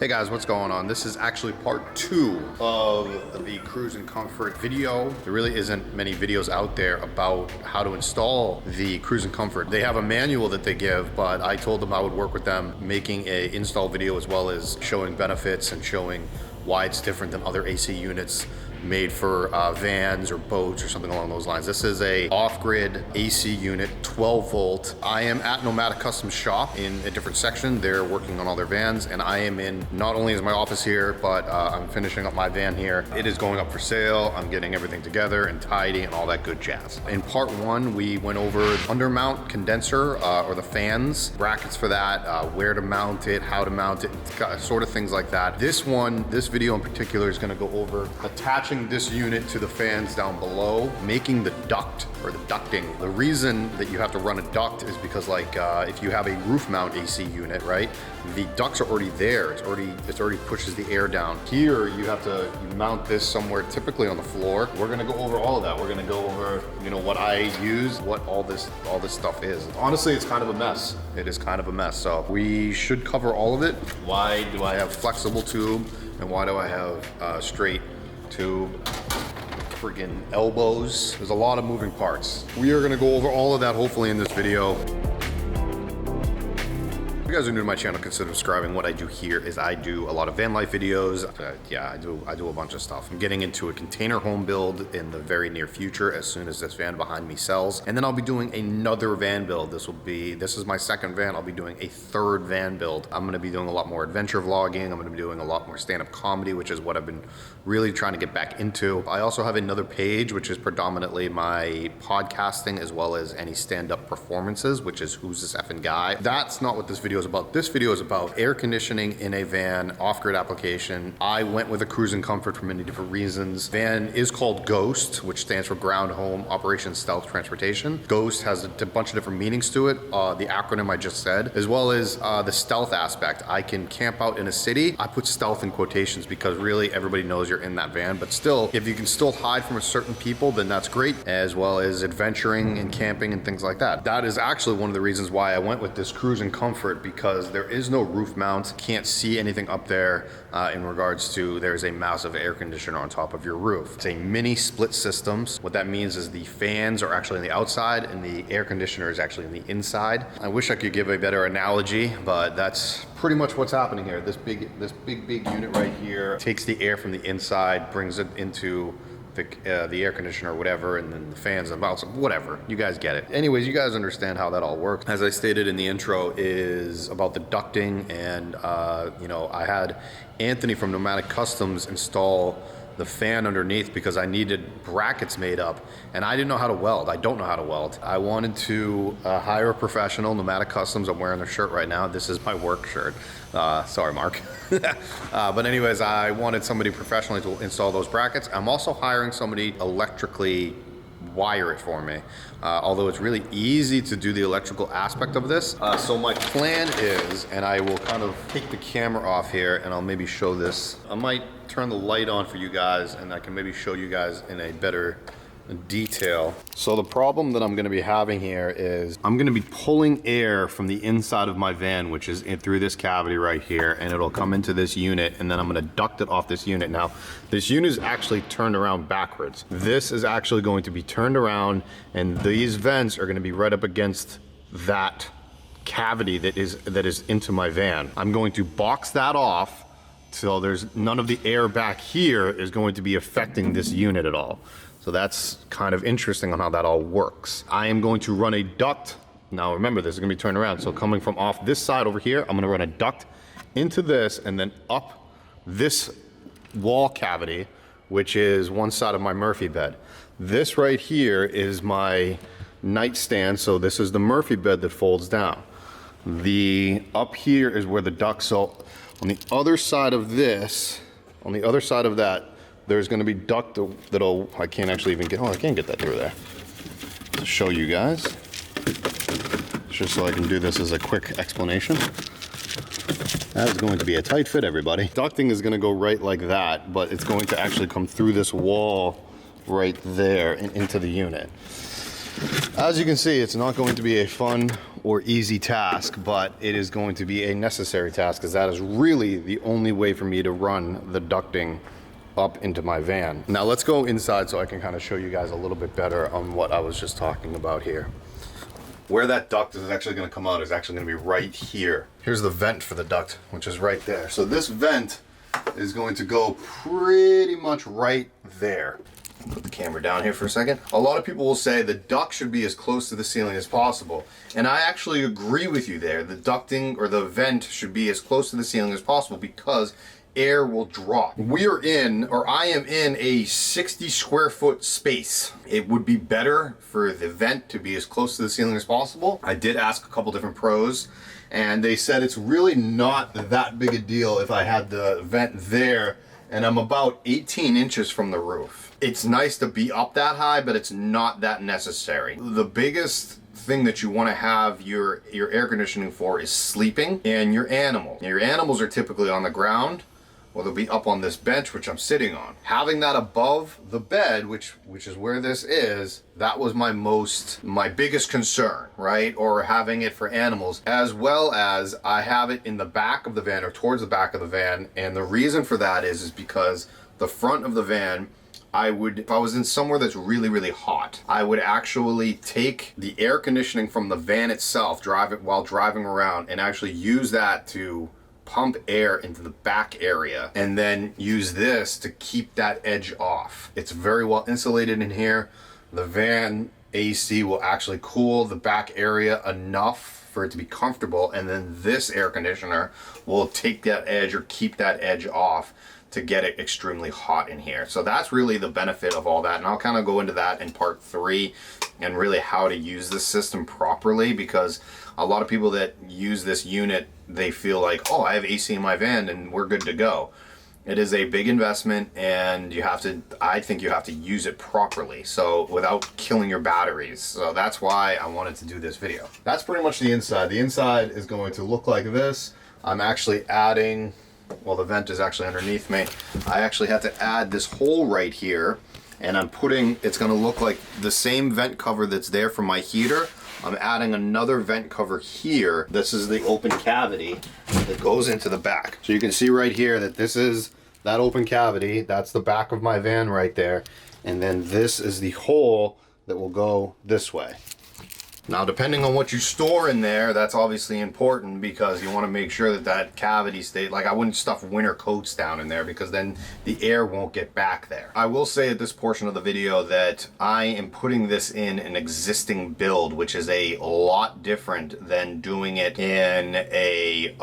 Hey guys, what's going on? This is actually part 2 of the cruise and comfort video. There really isn't many videos out there about how to install the cruise and comfort. They have a manual that they give, but I told them I would work with them making a install video as well as showing benefits and showing why it's different than other AC units made for vans or boats or something along those lines. This is a off-grid AC unit, 12 volt. I am at Nomadic Customs shop in a different section. They're working on all their vans, and I am in, not only is my office here, but I'm finishing up my van here. It is going up for sale. I'm getting everything together and tidy and all that good jazz. In part 1, we went over undermount condenser or the fans, brackets for that, where to mount it, how to mount it, sort of things like that. This video in particular is gonna go over attaching this unit to the fans down below, making the duct or the ducting. The reason that you have to run a duct is because if you have a roof mount AC unit, right? The ducts are already there. It already pushes the air down. Here you have to mount this somewhere, typically on the floor. We're gonna go over all of that. We're gonna go over, what I use, what all this stuff is. Honestly, it's kind of a mess. It is kind of a mess. So we should cover all of it. Why do I have flexible tube and why do I have straight tube? Friggin' elbows. There's a lot of moving parts. We are gonna go over all of that hopefully in this video. If you guys are new to my channel, consider subscribing. What I do here is I do a lot of van life videos. I do a bunch of stuff. I'm getting into a container home build in the very near future as soon as this van behind me sells. And then I'll be doing another van build. This is my second van. I'll be doing a third van build. I'm gonna be doing a lot more adventure vlogging. I'm gonna be doing a lot more stand-up comedy, which is what I've been really trying to get back into. I also have another page, which is predominantly my podcasting as well as any stand-up performances, which is Who's This Effing Guy. That's not what this video is about. This video is about air conditioning in a van, off-grid application. I went with a cruise and comfort for many different reasons. Van is called GHOST, which stands for Ground Home Operation Stealth Transportation. GHOST has a bunch of different meanings to it, the acronym I just said, as well as the stealth aspect. I can camp out in a city. I put stealth in quotations because really everybody knows you're in that van, but still, if you can still hide from a certain people, then that's great, as well as adventuring and camping and things like that. That is actually one of the reasons why I went with this cruise and comfort, because there is no roof mount, can't see anything up there in regards to there's a massive air conditioner on top of your roof. It's a mini split system. What that means is the fans are actually on the outside and the air conditioner is actually on the inside. I wish I could give a better analogy, but that's pretty much what's happening here. This big unit right here takes the air from the inside, brings it into the air conditioner or whatever, and then the fans and mounts, whatever. You guys get it. Anyways, you guys understand how that all works. As I stated in the intro, is about the ducting, and I had Anthony from Nomadic Customs install the fan underneath because I needed brackets made up, and I didn't know how to weld. I don't know how to weld. I wanted to hire a professional. Nomadic Customs, I'm wearing their shirt right now. This is my work shirt. Sorry, Mark. But anyways, I wanted somebody professionally to install those brackets. I'm also hiring somebody electrically wire it for me, although it's really easy to do the electrical aspect of this. So my plan is, and I will kind of take the camera off here and I'll maybe show this. I might turn the light on for you guys and I can maybe show you guys in a better detail. So the problem that I'm going to be having here is I'm going to be pulling air from the inside of my van, which is through this cavity right here, and it'll come into this unit, and then I'm going to duct it off this unit. Now, this unit is actually turned around backwards. This is actually going to be turned around, and these vents are going to be right up against that cavity that is into my van. I'm going to box that off so there's none of the air back here is going to be affecting this unit at all. So that's kind of interesting on how that all works. I am going to run a duct. Now remember, this is gonna be turned around. So coming from off this side over here, I'm gonna run a duct into this and then up this wall cavity, which is one side of my Murphy bed. This right here is my nightstand. So this is the Murphy bed that folds down. The up here is where the duct, so on the other side of this, on the other side of that, there's going to be duct that'll, I can't actually even get, I can't get that through there. To show you guys, just so I can do this as a quick explanation. That is going to be a tight fit, everybody. Ducting is going to go right like that, but it's going to actually come through this wall right there and into the unit. As you can see, it's not going to be a fun or easy task, but it is going to be a necessary task, because that is really the only way for me to run the ducting up into my van. Now let's go inside so I can kind of show you guys a little bit better on what I was just talking about here. Where that duct is actually going to come out is actually going to be right here. Here's the vent for the duct, which is right there. So this vent is going to go pretty much right there. Put the camera down here for a second. A lot of people will say the duct should be as close to the ceiling as possible. And I actually agree with you there. The ducting or the vent should be as close to the ceiling as possible because air will drop. I am in a 60 square foot space. It would be better for the vent to be as close to the ceiling as possible. I did ask a couple different pros, and they said it's really not that big a deal if I had the vent there, and I'm about 18 inches from the roof. It's nice to be up that high, but it's not that necessary. The biggest thing that you want to have your air conditioning for is sleeping and your animals. Your animals are typically on the ground, or they'll be up on this bench, which I'm sitting on. Having that above the bed, which is where this is, that was my biggest concern, right? Or having it for animals, as well as I have it in the back of the van or towards the back of the van. And the reason for that is because the front of the van, if I was in somewhere that's really, really hot, I would actually take the air conditioning from the van itself, drive it while driving around, and actually use that to pump air into the back area, and then use this to keep that edge off. It's very well insulated in here. The van AC will actually cool the back area enough for it to be comfortable, and then this air conditioner will take that edge or keep that edge off to get it extremely hot in here. So that's really the benefit of all that, and I'll kind of go into that in part 3 and really how to use this system properly, because a lot of people that use this unit, they feel like, oh, I have AC in my van and we're good to go. It is a big investment, and I think you have to use it properly, so without killing your batteries. So that's why I wanted to do this video. That's pretty much the inside. The inside is going to look like this. I'm actually adding, well, the vent is actually underneath me. I actually had to add this hole right here, and it's gonna look like the same vent cover that's there for my heater. I'm adding another vent cover here. This is the open cavity that goes into the back. So you can see right here that this is that open cavity. That's the back of my van right there. And then this is the hole that will go this way. Now, depending on what you store in there, that's obviously important, because you want to make sure that that cavity stays. Like, I wouldn't stuff winter coats down in there, because then the air won't get back there. I will say at this portion of the video that I am putting this in an existing build, which is a lot different than doing it in a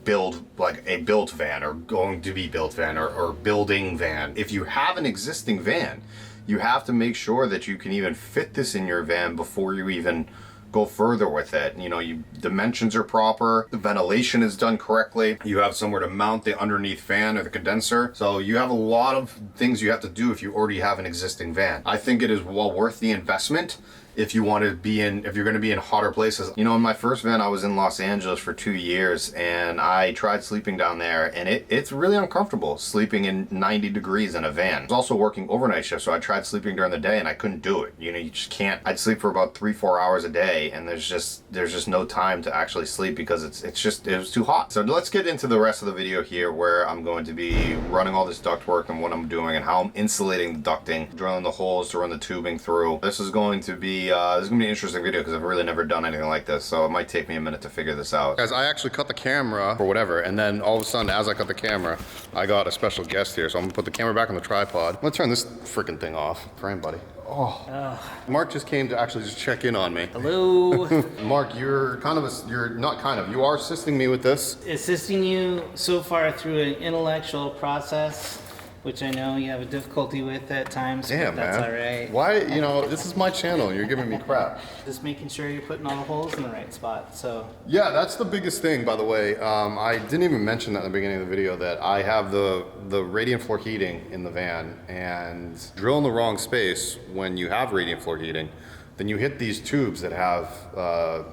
built van, or going to be built van, or building van. If you have an existing van, you have to make sure that you can even fit this in your van before you even go further with it. You know, dimensions are proper, the ventilation is done correctly, you have somewhere to mount the underneath fan or the condenser. So you have a lot of things you have to do if you already have an existing van. I think it is well worth the investment if you're going to be in hotter places. You know, in my first van, I was in Los Angeles for 2 years, and I tried sleeping down there, and it's really uncomfortable sleeping in 90 degrees in a van. I was also working overnight shifts, so I tried sleeping during the day, and I couldn't do it. You know, you just can't. I'd sleep for about 3-4 hours a day, and there's just no time to actually sleep, because it was too hot. So let's get into the rest of the video here, where I'm going to be running all this ductwork and what I'm doing and how I'm insulating the ducting, drilling the holes to run the tubing through. This is going to be an interesting video, because I've really never done anything like this, so it might take me a minute to figure this out. Guys, I actually cut the camera or whatever, and then all of a sudden, as I cut the camera, I got a special guest here, so I'm gonna put the camera back on the tripod. I'm gonna turn this freaking thing off. Frame, buddy. Oh. Mark just came to actually just check in on me. Hello. Mark, you are assisting me with this. Assisting you so far through an intellectual process, which I know you have a difficulty with at times. Damn, but that's man. all right. Why, this is my channel, and you're giving me crap. Just making sure you're putting all the holes in the right spot, so. Yeah, that's the biggest thing, by the way. I didn't even mention that in the beginning of the video, that I have the radiant floor heating in the van, and drill in the wrong space when you have radiant floor heating, then you hit these tubes that have, the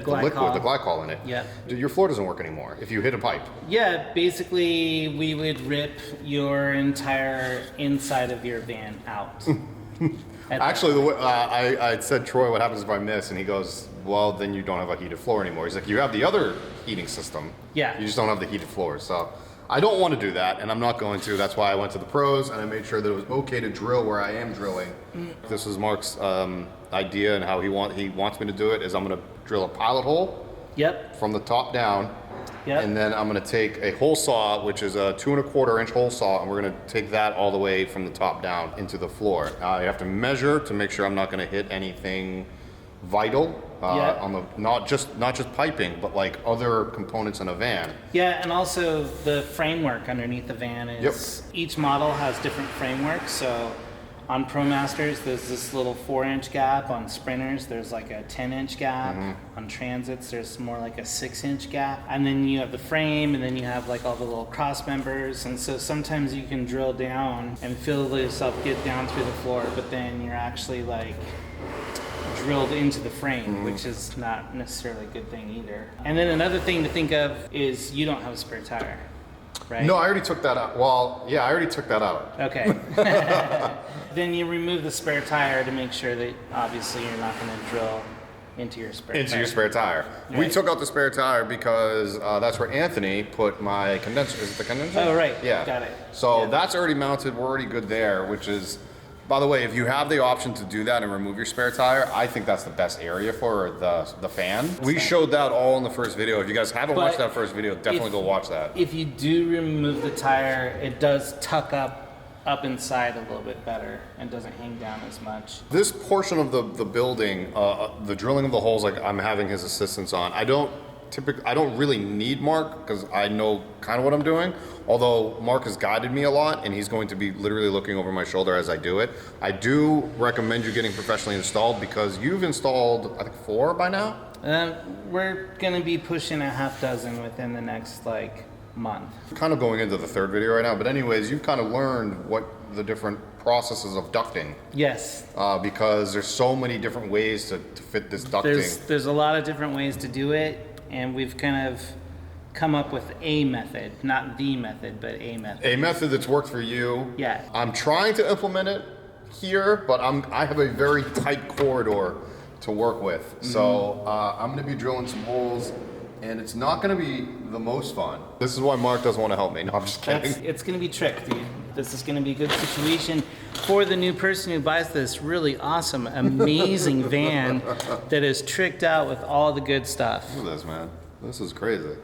glycol in it. Yeah. Your floor doesn't work anymore if you hit a pipe. Yeah, basically we would rip your entire inside of your van out. Actually, I said, Troy, what happens if I miss? And he goes, well, then you don't have a heated floor anymore. He's like, you have the other heating system. Yeah. You just don't have the heated floor. So I don't want to do that, and I'm not going to. That's why I went to the pros, and I made sure that it was okay to drill where I am drilling. This is Mark's idea, and how he wants me to do it is I'm going to drill a pilot hole. Yep. From the top down. Yep. And then I'm going to take a hole saw, which is a 2 1/4 inch hole saw, and we're going to take that all the way from the top down into the floor. You have to measure to make sure I'm not going to hit anything vital on the not just piping, but like other components in a van. Yeah, and also the framework underneath the van is each model has different frameworks. So on ProMasters, there's this little 4-inch gap. On Sprinters, there's like a 10-inch gap. On Transits, there's more like a 6-inch gap. And then you have the frame, and then you have like all the little cross members. And so sometimes you can drill down and feel yourself get down through the floor, but then you're actually like drilled into the frame, which is not necessarily a good thing either. And then another thing to think of is you don't have a spare tire, right? No, I already took that out. Well, yeah, I already took that out. Okay. Then you remove the spare tire to make sure that obviously you're not going to drill into your spare tire. We Right. took out the spare tire because that's where Anthony put my condenser. Is it the condenser? Oh, right. Yeah. Got it. So Yeah. that's already mounted. We're already good there, which is, by the way, if you have the option to do that and remove your spare tire, I think that's the best area for the fan. We showed that all in the first video. If you guys haven't watched that first video, definitely go watch that. If you do remove the tire, it does tuck up inside a little bit better and doesn't hang down as much. This portion of the building, the drilling of the holes, like I'm having his assistance on. I don't really need Mark because I know kind of what I'm doing. Although Mark has guided me a lot, and he's going to be literally looking over my shoulder as I do it. I do recommend you getting professionally installed because you've installed, I think, 4 by now. We're gonna be pushing a half dozen within the next month. Kind of going into the 3rd video right now, but anyways, you've kind of learned what the different processes of ducting. Yes. Because there's so many different ways to fit this ducting. There's a lot of different ways to do it, and we've kind of come up with a method, not the method, but a method. A method that's worked for you. Yeah. I'm trying to implement it here, but I have a very tight corridor to work with. So I'm going to be drilling some holes, and it's not going to be the most fun. This is why Mark doesn't want to help me. No, I'm just kidding. It's going to be trick, dude. This is going to be a good situation for the new person who buys this really awesome, amazing van that is tricked out with all the good stuff. Look at this, man. This is crazy.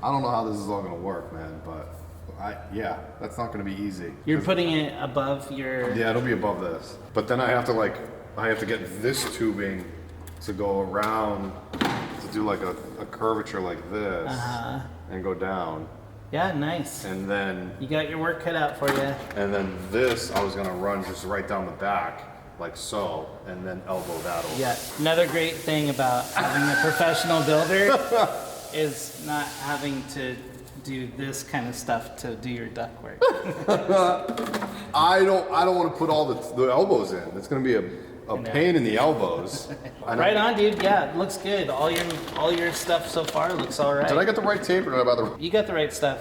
I don't know how this is all going to work, man, but yeah, that's not going to be easy. You're putting it above your... Yeah, it'll be above this. But then I have to get this tubing to go around to do like a curvature like this and go down. Yeah, nice. And then You got your work cut out for you. and then this I was gonna run just right down the back, like so, and then elbow that over. Yeah. Another great thing about having a professional builder is not having to do this kind of stuff to do your duct work. I don't want to put all the elbows in. It's gonna be a pain in the elbows. Right on, dude. Yeah, it looks good. All your stuff so far looks all right. Did I get the right tape or did I buy the? You got the right stuff.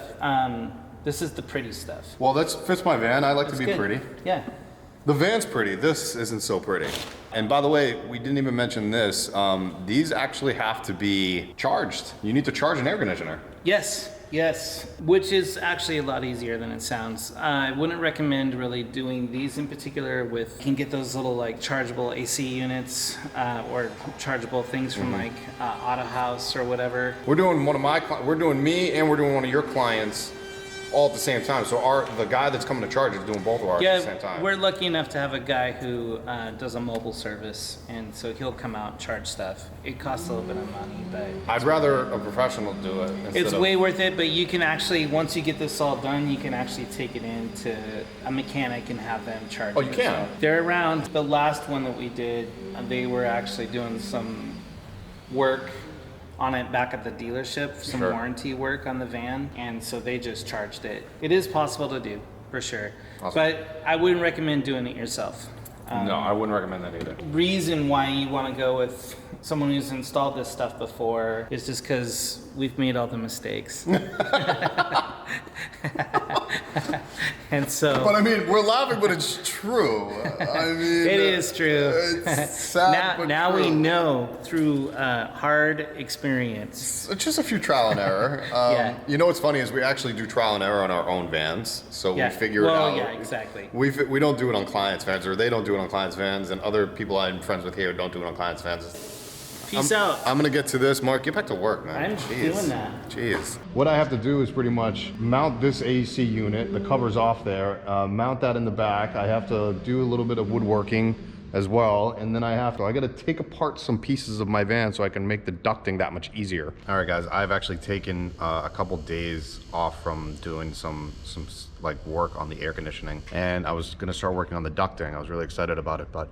This is the pretty stuff. Well, that fits my van. I like to be Good. pretty. Yeah. The van's pretty. This isn't so pretty. And by the way, we didn't even mention this. These actually have to be charged. You need to charge an air conditioner. Yes. Yes. Which is actually a lot easier than it sounds. I wouldn't recommend really doing these in particular with, you can get those little chargeable AC units or chargeable things from Auto House or whatever. We're doing we're doing me and we're doing one of your clients all at the same time. So the guy that's coming to charge is doing both of ours at the same time. We're lucky enough to have a guy who does a mobile service, and so he'll come out and charge stuff. It costs a little bit of money, but I'd rather a professional do it. it's way worth it. But you can actually, once you get this all done, you can actually take it into a mechanic and have them charge. Oh, you can? So they're around. The last one that we did, they were actually doing some work on it back at the dealership, some warranty work on the van, and so they just charged it. It is possible to do, for sure. Awesome. But I wouldn't recommend doing it yourself. No, I wouldn't recommend that either. Reason why you want to go with someone who's installed this stuff before is just because we've made all the mistakes. And so, But I mean, we're laughing, but it's true. I mean, it is true. It's sad, now true. we know through hard experience. It's just a few trial and error. Yeah. You know what's funny is we actually do trial and error on our own vans, so we figure it out. Yeah, exactly. We don't do it on clients' vans, or they don't do it on clients' vans, and other people I'm friends with here don't do it on clients' vans. Peace out. I'm gonna get to this. Mark, get back to work, man. I'm doing that. Jeez. What I have to do is pretty much mount this AC unit. The cover's off there. Mount that in the back. I have to do a little bit of woodworking as well, and then I gotta take apart some pieces of my van so I can make the ducting that much easier. All right, guys, I've actually taken a couple days off from doing some like work on the air conditioning, and I was gonna start working on the ducting. I was really excited about it, but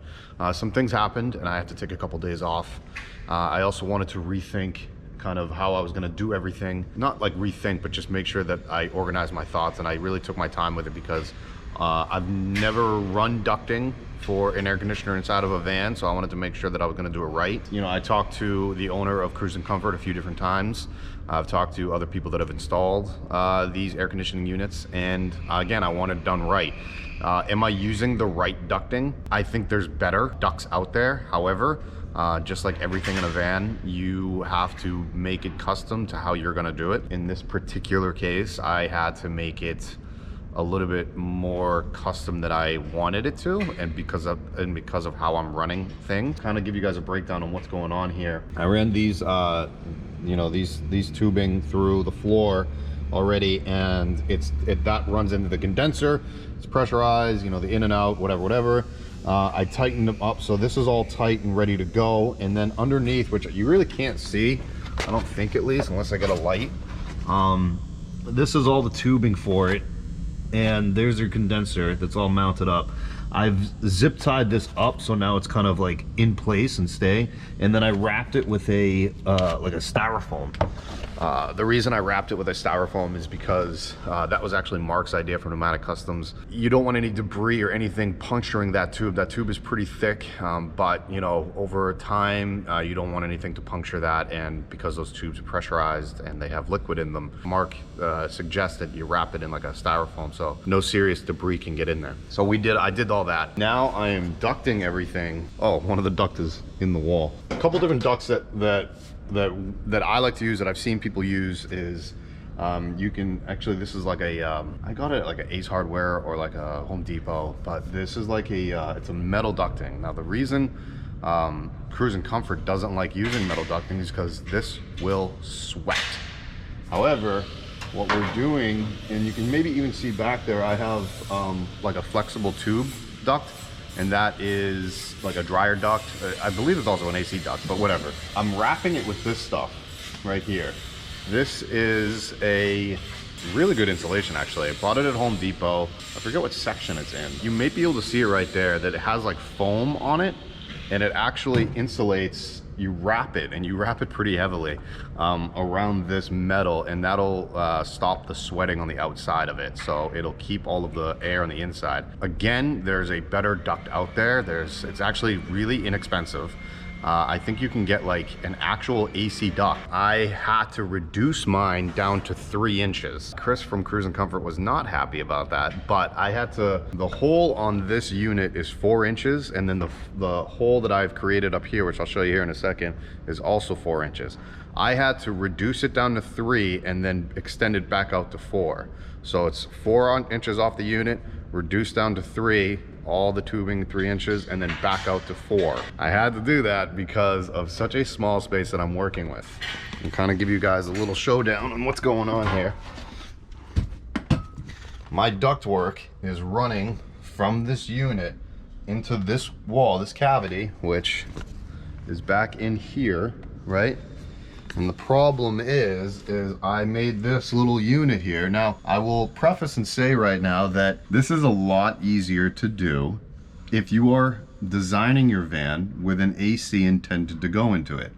some things happened and I have to take a couple days off. I also wanted to rethink kind of how I was gonna do everything. Not like rethink, but just make sure that I organized my thoughts, and I really took my time with it because I've never run ducting for an air conditioner inside of a van, so I wanted to make sure that I was gonna do it right. You know, I talked to the owner of Cruise and Comfort a few different times. I've talked to other people that have installed these air conditioning units, and again, I want it done right. Am I using the right ducting? I think there's better ducts out there. However, just like everything in a van, you have to make it custom to how you're gonna do it. In this particular case, I had to make it a little bit more custom that I wanted it to, and because of how I'm running things. Kind of give you guys a breakdown on what's going on here. I ran these, you know, these tubing through the floor already, and that runs into the condenser. It's pressurized, you know, the in and out, whatever. I tightened them up, so this is all tight and ready to go. And then underneath, which you really can't see, I don't think at least, unless I get a light, this is all the tubing for it. And there's your condenser that's all mounted up. I've zip tied this up, so now it's kind of like in place and staying. And then I wrapped it with a like a styrofoam. The reason I wrapped it with a styrofoam is because that was actually Mark's idea for Pneumatic Customs. You don't want any debris or anything puncturing that tube. That tube is pretty thick, but you know, over time, you don't want anything to puncture that. And because those tubes are pressurized and they have liquid in them, Mark suggested you wrap it in like a styrofoam so no serious debris can get in there. So I did all that. Now I am ducting everything. Oh, one of the ducts is in the wall. A couple different ducts that I like to use, that I've seen people use, is you can actually, this is like a I got it at like an Ace Hardware or like a Home Depot, but this is like it's a metal ducting. Now the reason Cruise and Comfort doesn't like using metal ducting is because this will sweat. However, what we're doing, and you can maybe even see back there, I have like a flexible tube duct, and that is like a dryer duct. I believe it's also an AC duct, but whatever. I'm wrapping it with this stuff right here. This is a really good insulation, actually. I bought it at Home Depot. I forget what section it's in. You may be able to see it right there, that it has like foam on it, and it actually insulates. You wrap it, and you wrap it pretty heavily around this metal, and that'll stop the sweating on the outside of it, so it'll keep all of the air on the inside. Again, there's a better duct out there. It's actually really inexpensive. I think you can get like an actual AC duct. I had to reduce mine down to 3 inches. Chris from Cruise and Comfort was not happy about that, but I had to, the hole on this unit is 4 inches, and then the hole that I've created up here, which I'll show you here in a second, is also 4 inches. I had to reduce it down to 3 and then extend it back out to 4. So it's 4 inches off the unit, reduced down to 3, all the tubing 3 inches, and then back out to 4. I had to do that because of such a small space that I'm working with. And kind of give you guys a little showdown on what's going on here. My ductwork is running from this unit into this wall, this cavity, which is back in here, right? And the problem is I made this little unit here. Now, I will preface and say right now that this is a lot easier to do if you are designing your van with an AC intended to go into it.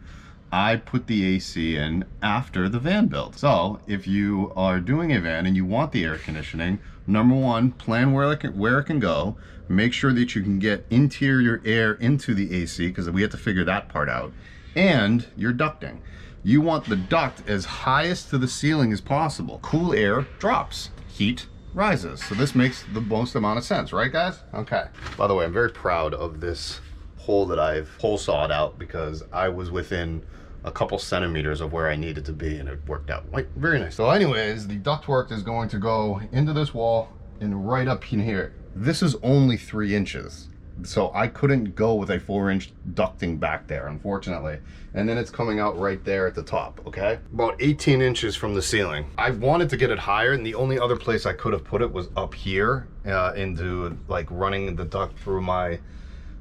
I put the AC in after the van build. So if you are doing a van and you want the air conditioning, number one, plan where it can go. Make sure that you can get interior air into the AC, because we have to figure that part out. And your ducting. You want the duct as highest to the ceiling as possible. Cool air drops, heat rises. So this makes the most amount of sense, right guys? Okay. By the way, I'm very proud of this hole that I've hole sawed out because I was within a couple centimeters of where I needed to be and it worked out very nice. So anyways, the ductwork is going to go into this wall and right up in here. This is only 3 inches. So I couldn't go with a 4-inch ducting back there, unfortunately. And then it's coming out right there at the top, okay? About 18 inches from the ceiling. I wanted to get it higher, and the only other place I could have put it was up here into like running the duct through my,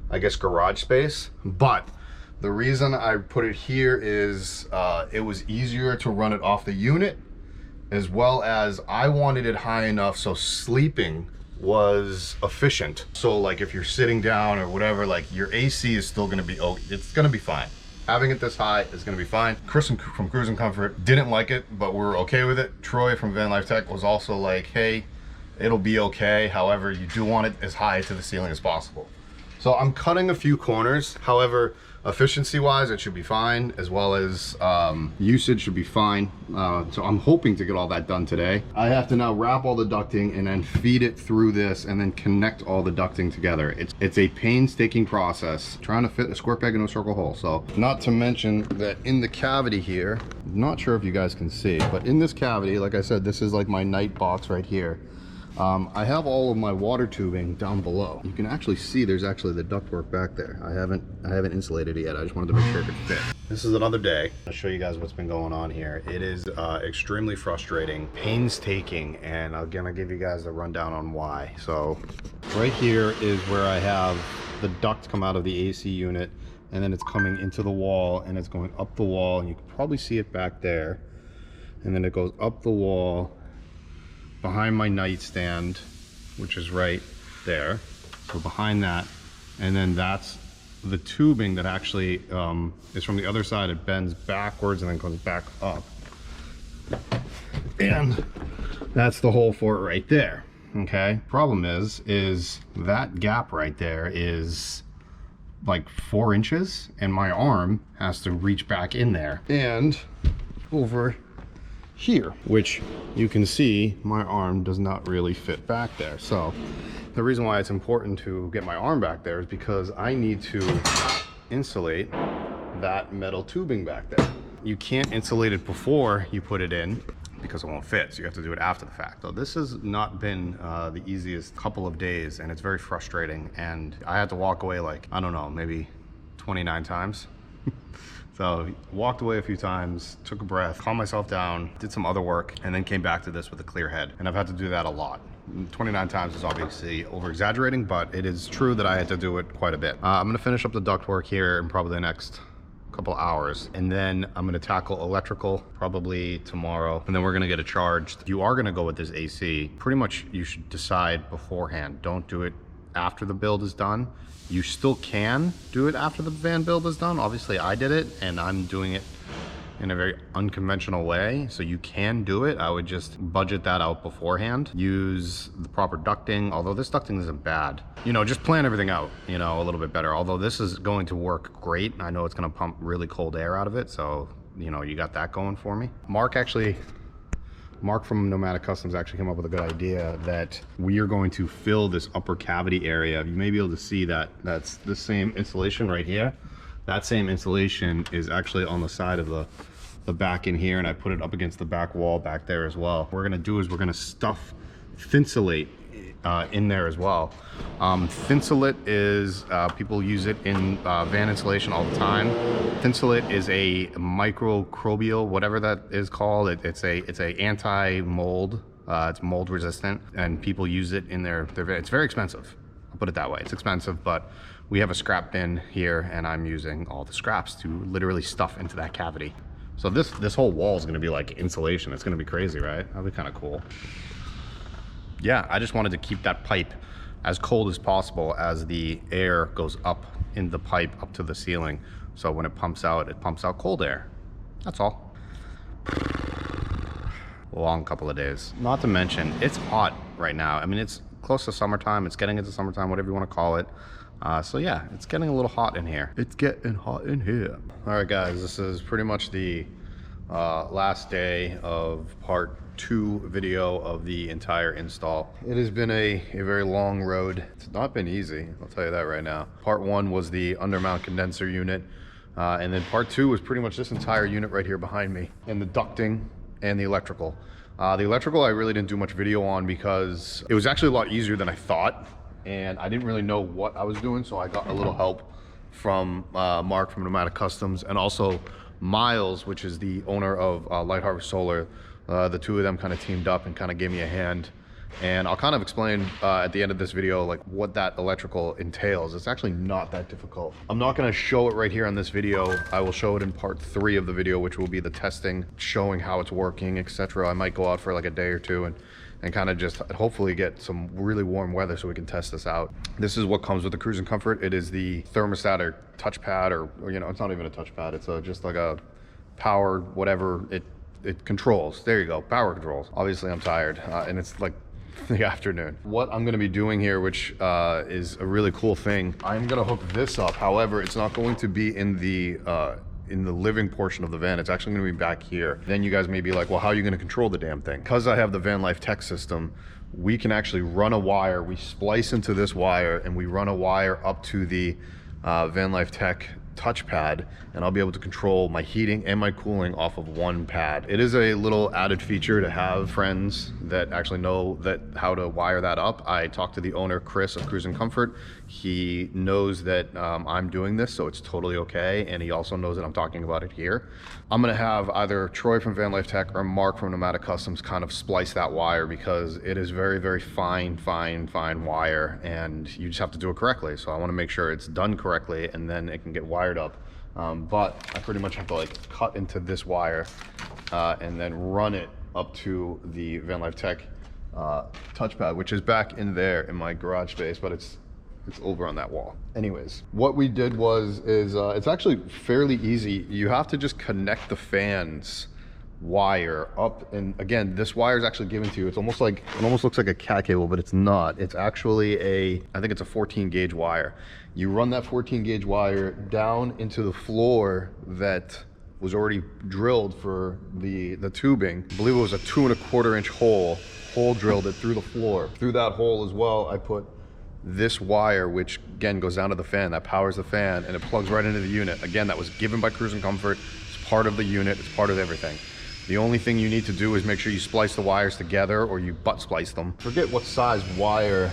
I guess, garage space. But the reason I put it here is it was easier to run it off the unit, as well as I wanted it high enough so sleeping was efficient. So like if you're sitting down or whatever, like your AC is still gonna be, it's gonna be fine. Having it this high is gonna be fine. Chris from Cruise and Comfort didn't like it, but we're okay with it. Troy from Van Life Tech was also like, hey, it'll be okay. However, you do want it as high to the ceiling as possible. So I'm cutting a few corners. However, efficiency wise, it should be fine, as well as usage should be fine. So I'm hoping to get all that done today. I have to now wrap all the ducting and then feed it through this and then connect all the ducting together. It's a painstaking process, trying to fit a square peg into a circle hole. So not to mention that in the cavity here, not sure if you guys can see, but in this cavity, like I said, this is like my night box right here. I have all of my water tubing down below. You can actually see there's actually the ductwork back there. I haven't insulated it yet. I just wanted to make sure it could fit. This is another day. I'll show you guys what's been going on here. It is extremely frustrating, painstaking, and again, I'll give you guys a rundown on why. So right here is where I have the duct come out of the AC unit, and then it's coming into the wall, and it's going up the wall, and you can probably see it back there. And then it goes up the wall, behind my nightstand, which is right there. So behind that, and then that's the tubing that actually is from the other side. It bends backwards and then goes back up. And that's the hole for it right there, okay? Problem is that gap right there is like 4 inches, and my arm has to reach back in there. And over here, which you can see my arm does not really fit back there. So the reason why it's important to get my arm back there is because I need to insulate that metal tubing back there. You can't insulate it before you put it in because it won't fit, so you have to do it after the fact. So this has not been the easiest couple of days, and it's very frustrating, and I had to walk away like, I don't know, maybe 29 times. So walked away a few times, took a breath, calmed myself down, did some other work, and then came back to this with a clear head. And I've had to do that a lot. 29 times is obviously over exaggerating, but it is true that I had to do it quite a bit. I'm gonna finish up the ductwork here in probably the next couple hours, and then I'm gonna tackle electrical probably tomorrow, and then we're gonna get it charged. You are gonna go with this AC. Pretty much you should decide beforehand. Don't do it after the build is done. You still can do it after the van build is done. Obviously I did it, and I'm doing it in a very unconventional way, so you can do it. I would just budget that out beforehand. Use the proper ducting, although this ducting isn't bad. You know, just plan everything out, you know, a little bit better. Although this is going to work great. I know it's gonna pump really cold air out of it, so, you know, you got that going for me. Mark from Nomadic Customs actually came up with a good idea that we are going to fill this upper cavity area. You may be able to see that that's the same insulation right here. That same insulation is actually on the side of the back in here, and I put it up against the back wall back there as well. What we're gonna do is we're gonna stuff Thinsulate in there as well. Thinsulate is, people use it in van insulation all the time. Thinsulate is a microbial, whatever that is called. It's a anti-mold. It's mold resistant, and people use it in their it's very expensive. I'll put it that way. It's expensive, but we have a scrap bin here, and I'm using all the scraps to literally stuff into that cavity. So this whole wall is gonna be like insulation. It's gonna be crazy, right? That'll be kind of cool. Yeah, I just wanted to keep that pipe as cold as possible as the air goes up in the pipe up to the ceiling. So when it pumps out cold air. That's all. Long couple of days. Not to mention, it's hot right now. I mean, it's close to summertime. It's getting into summertime, whatever you want to call it. So yeah, it's getting a little hot in here. It's getting hot in here. All right, guys, this is pretty much the Last day of part 2 video of the entire install. It has been a very long road. It's not been easy, I'll tell you that right now. Part 1 was the undermount condenser unit, and then part 2 was pretty much this entire unit right here behind me, and the ducting and the electrical. The electrical I really didn't do much video on because it was actually a lot easier than I thought, and I didn't really know what I was doing, so I got a little help from Mark from Nomadic Customs, and also Miles, which is the owner of Light Harvest Solar. The two of them kind of teamed up and kind of gave me a hand, and I'll kind of explain at the end of this video like what that electrical entails. It's actually not that difficult. I'm not going to show it right here on this video. I will show it in part 3 of the video, which will be the testing, showing how it's working, etc. I might go out for like a day or two and kind of just hopefully get some really warm weather so we can test this out. This is what comes with the Cruising Comfort. It is the thermostat or touchpad, or you know, it's not even a touchpad. It's just like a power, whatever it controls. There you go, power controls. Obviously I'm tired and it's like the afternoon. What I'm gonna be doing here, which is a really cool thing, I'm gonna hook this up. However, it's not going to be in the living portion of the van. It's actually gonna be back here. Then you guys may be like, well, how are you gonna control the damn thing? Because I have the Van Life Tech system, we can actually run a wire, we splice into this wire, and we run a wire up to the Van Life Tech touchpad, and I'll be able to control my heating and my cooling off of one pad. It is a little added feature to have friends that actually know how to wire that up. I talked to the owner, Chris of Cruising Comfort. He knows that I'm doing this, so it's totally okay, and he also knows that I'm talking about it here. I'm gonna have either Troy from Van Life Tech or Mark from Nomadic Customs kind of splice that wire, because it is very, very fine wire, and you just have to do it correctly. So I wanna make sure it's done correctly, and then it can get wired up. But I pretty much have to like cut into this wire and then run it up to the Van Life Tech touchpad, which is back in there in my garage space, but it's over on that wall. Anyways, what we did is it's actually fairly easy. You have to just connect the fans wire up, and again, this wire is actually given to you. It almost looks like a cat cable, but it's not. It's actually I think it's a 14 gauge wire. You run that 14 gauge wire down into the floor that was already drilled for the tubing. I believe it was a 2 1/4 inch hole drilled it through the floor. Through that hole as well, I put this wire, which again goes down to the fan, that powers the fan, and it plugs right into the unit. Again, that was given by Cruising Comfort. It's part of the unit, it's part of everything. The only thing you need to do is make sure you splice the wires together, or you butt splice them. I forget what size wire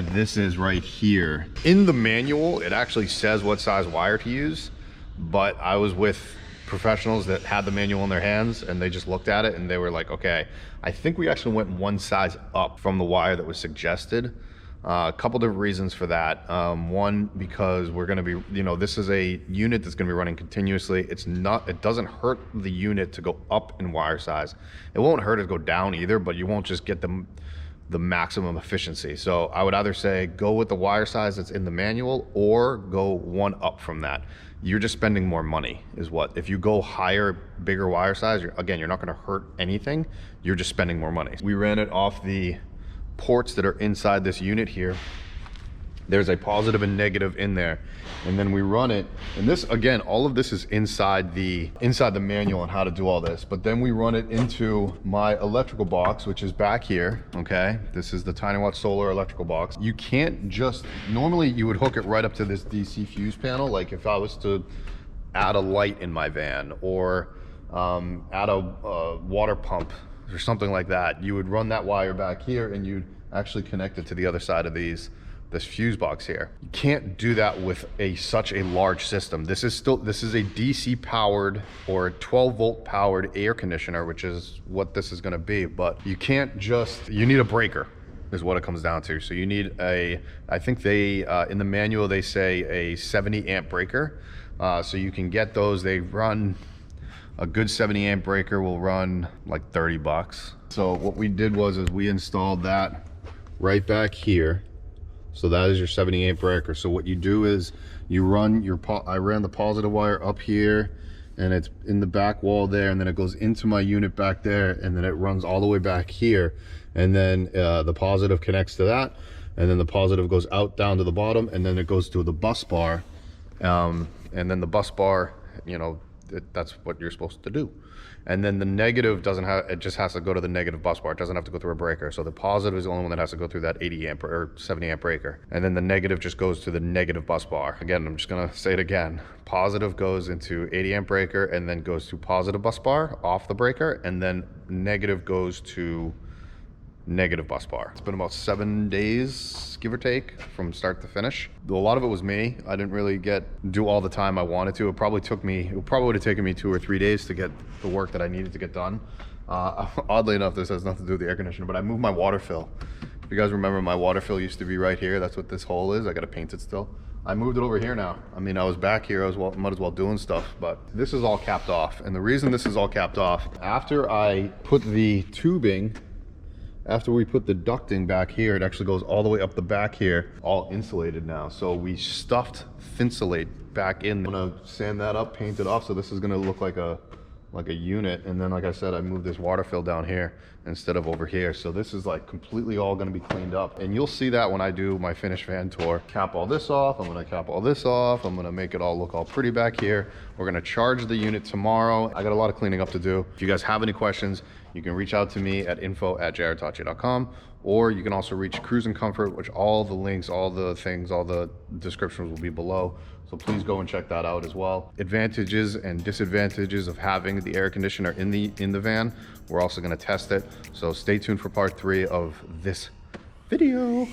this is right here. In the manual, it actually says what size wire to use, but I was with professionals that had the manual in their hands, and they just looked at it and they were like, okay, I think we actually went one size up from the wire that was suggested. A couple different reasons for that. One, because we're going to be, you know, this is a unit that's going to be running continuously. It doesn't hurt the unit to go up in wire size. It won't hurt it to go down either, but you won't just get the maximum efficiency. So I would either say go with the wire size that's in the manual, or go one up from that. You're just spending more money is what. If you go higher, bigger wire size, again, you're not going to hurt anything. You're just spending more money. We ran it off the ports that are inside this unit here. There's a positive and negative in there, and then we run it, and this, again, all of this is inside the manual on how to do all this, but then we run it into my electrical box, which is back here. Okay, this is the Tiny Watt Solar electrical box. You can't just, normally you would hook it right up to this DC fuse panel, like if I was to add a light in my van, or add a water pump or something like that. You would run that wire back here, and you'd actually connect it to the other side of this fuse box here. You can't do that with such a large system. This is a DC powered or 12 volt powered air conditioner, which is what this is going to be. But you can't you need a breaker is what it comes down to. So you need I think they, in the manual, they say a 70 amp breaker. So you can get those. They run, a good 70 amp breaker will run like 30 bucks. So what we did is we installed that right back here. So that is your 70 amp breaker. So what you do is you run I ran the positive wire up here, and it's in the back wall there, and then it goes into my unit back there, and then it runs all the way back here, and then the positive connects to that, and then the positive goes out down to the bottom, and then it goes to the bus bar, and then the bus bar, you know, that's what you're supposed to do. And then the negative doesn't have, it just has to go to the negative bus bar. It doesn't have to go through a breaker. So the positive is the only one that has to go through that 80 amp or 70 amp breaker. And then the negative just goes to the negative bus bar. Again, I'm just gonna say it again. Positive goes into 80 amp breaker and then goes to positive bus bar off the breaker, and then negative goes to negative bus bar. It's been about 7 days, give or take, from start to finish. A lot of it was me. I didn't really do all the time I wanted to. It probably would have taken me 2 or 3 days to get the work that I needed to get done. Oddly enough, this has nothing to do with the air conditioner, but I moved my water fill. If you guys remember, my water fill used to be right here. That's what this hole is. I gotta paint it still. I moved it over here now. I mean, I was back here, might as well doing stuff, but this is all capped off. And the reason this is all capped off, after I put the tubing, after we put the ducting back here, it actually goes all the way up the back here, all insulated now. So we stuffed Thinsulate back in. I'm gonna sand that up, paint it off, so this is gonna look like a unit. And then, like I said, I moved this water fill down here instead of over here. So this is like completely all gonna be cleaned up. And you'll see that when I do my finished van tour. Cap all this off, I'm gonna cap all this off, I'm gonna make it all look all pretty back here. We're gonna charge the unit tomorrow. I got a lot of cleaning up to do. If you guys have any questions, you can reach out to me at info@jarrodtocci.com, or you can also reach Cruise and Comfort, which all the links, all the things, all the descriptions will be below. So please go and check that out as well. Advantages and disadvantages of having the air conditioner in the van. We're also gonna test it. So stay tuned for part 3 of this video.